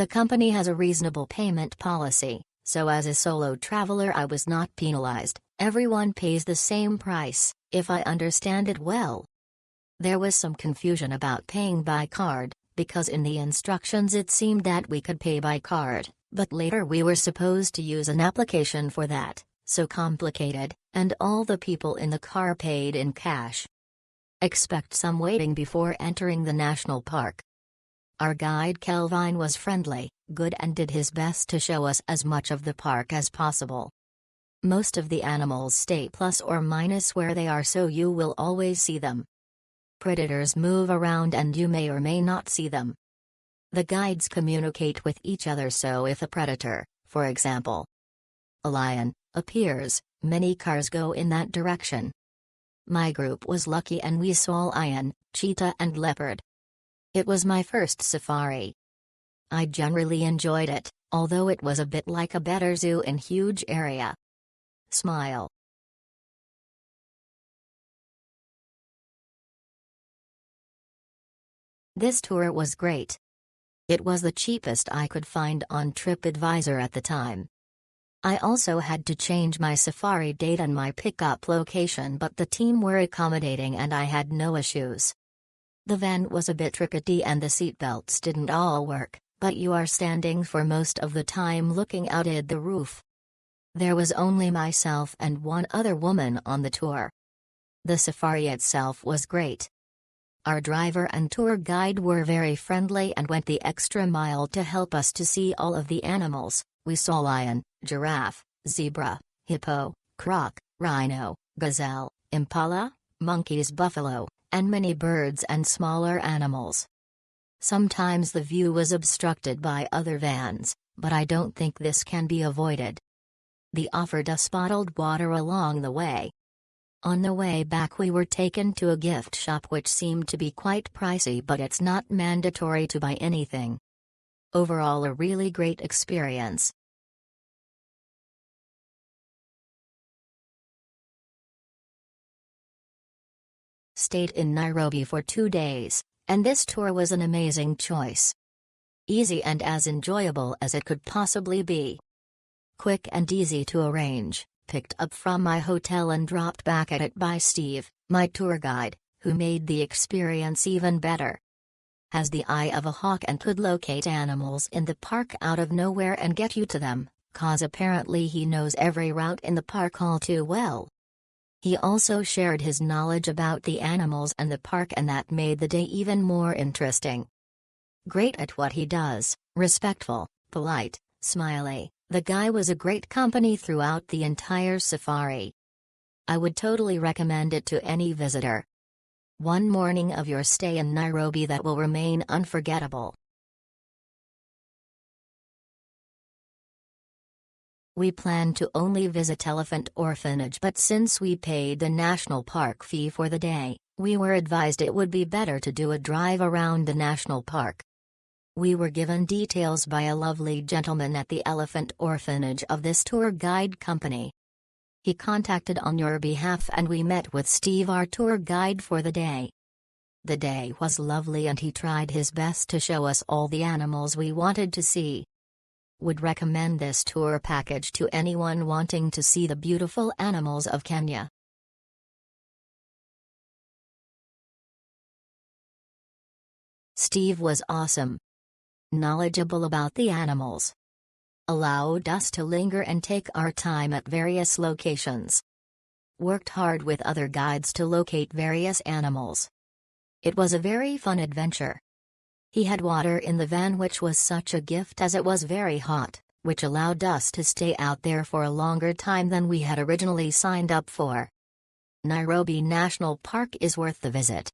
The company has a reasonable payment policy, so as a solo traveler I was not penalized. Everyone pays the same price, if I understand it well. There was some confusion about paying by card, because in the instructions it seemed that we could pay by card, but later we were supposed to use an application for that, so complicated, and all the people in the car paid in cash. Expect some waiting before entering the national park. Our guide Kelvin was friendly, good and did his best to show us as much of the park as possible. Most of the animals stay plus or minus where they are, so you will always see them. Predators move around and you may or may not see them. The guides communicate with each other, so if a predator, for example, a lion, appears, many cars go in that direction. My group was lucky and we saw lion, cheetah and leopard. It was my first safari. I generally enjoyed it, although it was a bit like a better zoo in huge area. Smile. This tour was great. It was the cheapest I could find on TripAdvisor at the time. I also had to change my safari date and my pickup location, but the team were accommodating and I had no issues. The van was a bit rickety and the seatbelts didn't all work, but you are standing for most of the time looking out at the roof. There was only myself and one other woman on the tour. The safari itself was great. Our driver and tour guide were very friendly and went the extra mile to help us to see all of the animals. We saw lion, giraffe, zebra, hippo, croc, rhino, gazelle, impala, monkeys, buffalo, and many birds and smaller animals. Sometimes the view was obstructed by other vans, but I don't think this can be avoided. They offered us bottled water along the way. On the way back we were taken to a gift shop which seemed to be quite pricey, but it's not mandatory to buy anything. Overall, a really great experience. Stayed in Nairobi for 2 days, and this tour was an amazing choice. Easy and as enjoyable as it could possibly be. Quick and easy to arrange, picked up from my hotel and dropped back at it by Steve, my tour guide, who made the experience even better. Has the eye of a hawk and could locate animals in the park out of nowhere and get you to them, cause apparently he knows every route in the park all too well. He also shared his knowledge about the animals and the park, and that made the day even more interesting. Great at what he does, respectful, polite, smiley, the guy was a great company throughout the entire safari. I would totally recommend it to any visitor. One morning of your stay in Nairobi that will remain unforgettable. We planned to only visit Elephant Orphanage, but since we paid the national park fee for the day, we were advised it would be better to do a drive around the national park. We were given details by a lovely gentleman at the Elephant Orphanage of this tour guide company. He contacted on your behalf and we met with Steve, our tour guide, for the day. The day was lovely and he tried his best to show us all the animals we wanted to see. Would recommend this tour package to anyone wanting to see the beautiful animals of Kenya. Steve was awesome. Knowledgeable about the animals. Allowed us to linger and take our time at various locations. Worked hard with other guides to locate various animals. It was a very fun adventure. He had water in the van, which was such a gift as it was very hot, which allowed us to stay out there for a longer time than we had originally signed up for. Nairobi National Park is worth the visit.